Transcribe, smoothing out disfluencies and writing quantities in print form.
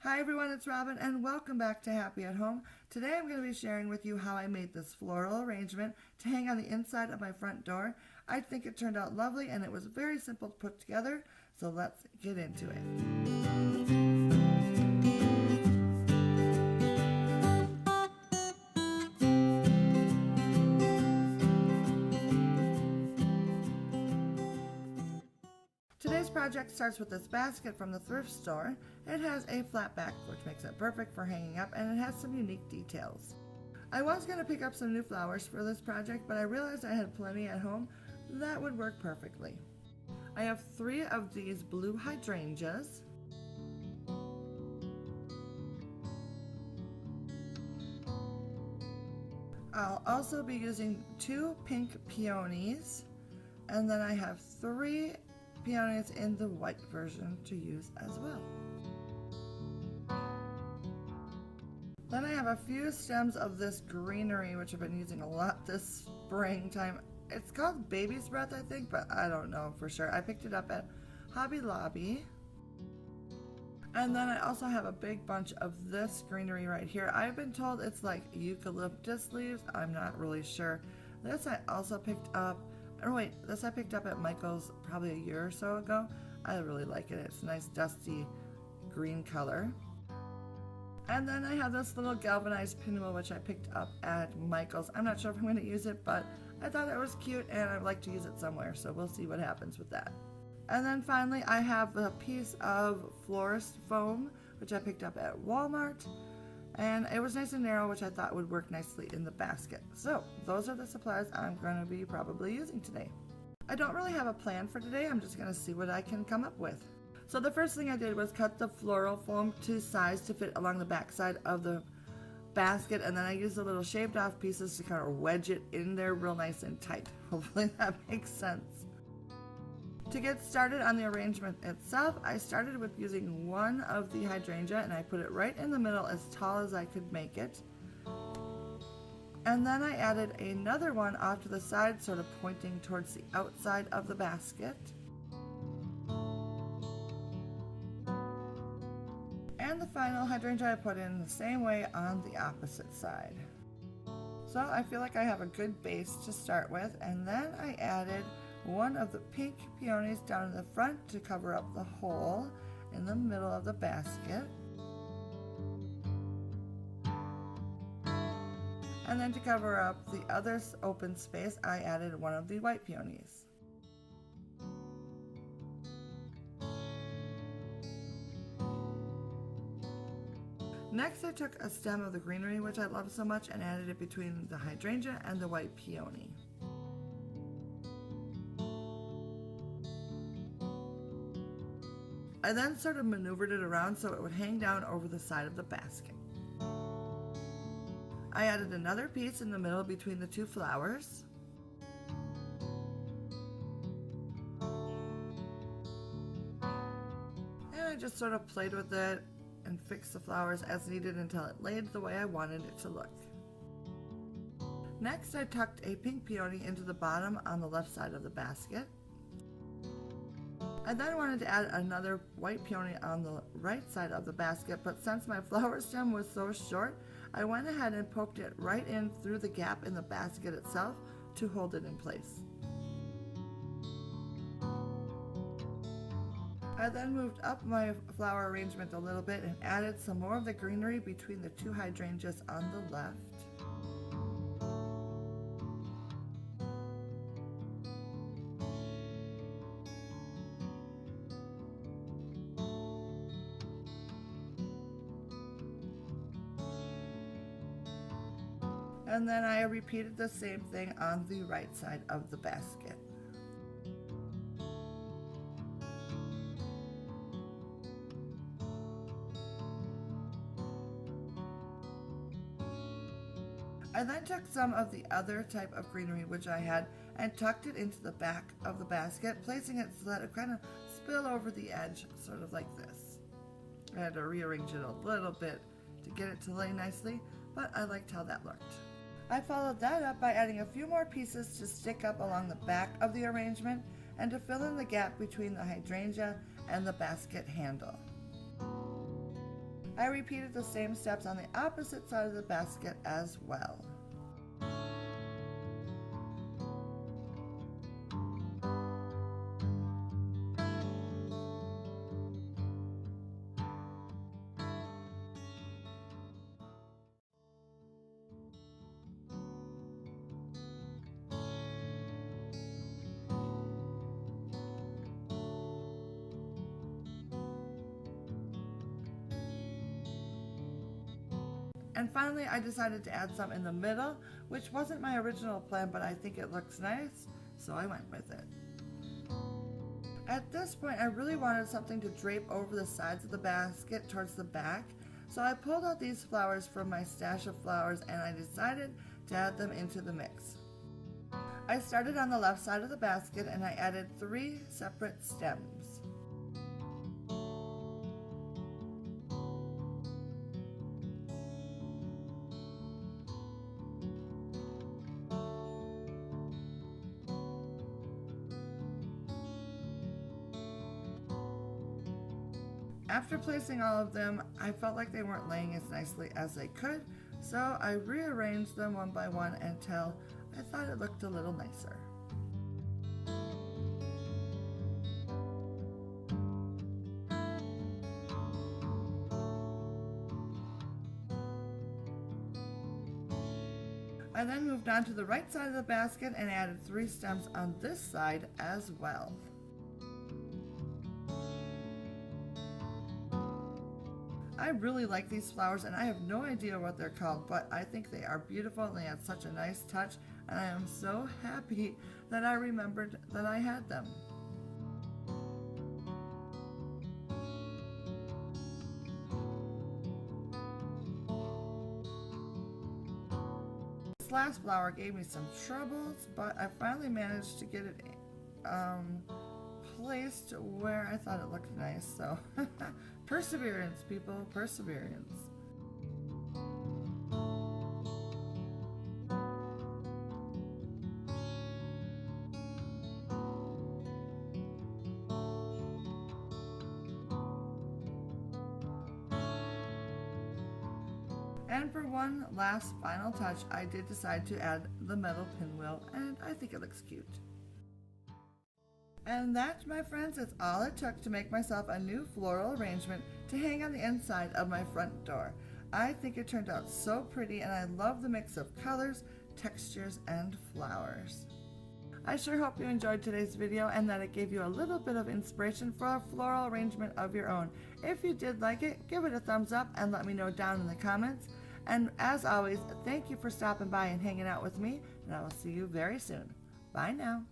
Hi everyone, it's Robin and welcome back to Happy at Home. Today I'm going to be sharing with you how I made this floral arrangement to hang on the inside of my front door. I think it turned out lovely and it was very simple to put together, so let's get into it. Today's project starts with this basket from the thrift store. It has a flat back, which makes it perfect for hanging up, and it has some unique details. I was going to pick up some new flowers for this project, but I realized I had plenty at home that would work perfectly. I have 3 of these blue hydrangeas. I'll also be using 2 pink peonies, and then I have 3 peonies in the white version to use as well. Then I have a few stems of this greenery, which I've been using a lot this springtime. It's called baby's breath, I think, but I don't know for sure. I picked it up at Hobby Lobby. And then I also have a big bunch of this greenery right here. I've been told it's like eucalyptus leaves. I'm not really sure. This I also picked up. Oh wait, this I picked up at Michael's probably a year or so ago. I really like it. It's a nice dusty green color. And then I have this little galvanized pinwheel which I picked up at Michael's. I'm not sure if I'm going to use it, but I thought it was cute and I'd like to use it somewhere, so we'll see what happens with that. And then finally I have a piece of florist foam which I picked up at Walmart. And it was nice and narrow, which I thought would work nicely in the basket. So those are the supplies I'm going to be probably using today. I don't really have a plan for today. I'm just going to see what I can come up with. So the first thing I did was cut the floral foam to size to fit along the back side of the basket. And then I used the little shaved off pieces to kind of wedge it in there real nice and tight. Hopefully that makes sense. To get started on the arrangement itself, I started with using one of the hydrangea and I put it right in the middle as tall as I could make it. And then I added another one off to the side, sort of pointing towards the outside of the basket. And the final hydrangea I put in the same way on the opposite side. So I feel like I have a good base to start with, and then I added one of the pink peonies down in the front to cover up the hole in the middle of the basket. And then to cover up the other open space, I added one of the white peonies. Next, I took a stem of the greenery, which I love so much, and added it between the hydrangea and the white peony. I then sort of maneuvered it around so it would hang down over the side of the basket. I added another piece in the middle between the 2 flowers. And I just sort of played with it and fixed the flowers as needed until it laid the way I wanted it to look. Next, I tucked a pink peony into the bottom on the left side of the basket. I then wanted to add another white peony on the right side of the basket, but since my flower stem was so short, I went ahead and poked it right in through the gap in the basket itself to hold it in place. I then moved up my flower arrangement a little bit and added some more of the greenery between the 2 hydrangeas on the left. And then I repeated the same thing on the right side of the basket. I then took some of the other type of greenery which I had and tucked it into the back of the basket, placing it so that it kind of spill over the edge, sort of like this. I had to rearrange it a little bit to get it to lay nicely, but I liked how that looked. I followed that up by adding a few more pieces to stick up along the back of the arrangement and to fill in the gap between the hydrangea and the basket handle. I repeated the same steps on the opposite side of the basket as well. And finally, I decided to add some in the middle, which wasn't my original plan, but I think it looks nice, so I went with it. At this point, I really wanted something to drape over the sides of the basket towards the back, so I pulled out these flowers from my stash of flowers and I decided to add them into the mix. I started on the left side of the basket and I added 3 separate stems. After placing all of them, I felt like they weren't laying as nicely as they could, so I rearranged them one by one until I thought it looked a little nicer. I then moved on to the right side of the basket and added 3 stems on this side as well. I really like these flowers and I have no idea what they're called, but I think they are beautiful and they add such a nice touch, and I am so happy that I remembered that I had them. This last flower gave me some troubles, but I finally managed to get it placed where I thought it looked nice, so perseverance, people, perseverance. And for one last final touch, I did decide to add the metal pinwheel, and I think it looks cute. And that, my friends, is all it took to make myself a new floral arrangement to hang on the inside of my front door. I think it turned out so pretty, and I love the mix of colors, textures, and flowers. I sure hope you enjoyed today's video and that it gave you a little bit of inspiration for a floral arrangement of your own. If you did like it, give it a thumbs up and let me know down in the comments. And as always, thank you for stopping by and hanging out with me, and I will see you very soon. Bye now.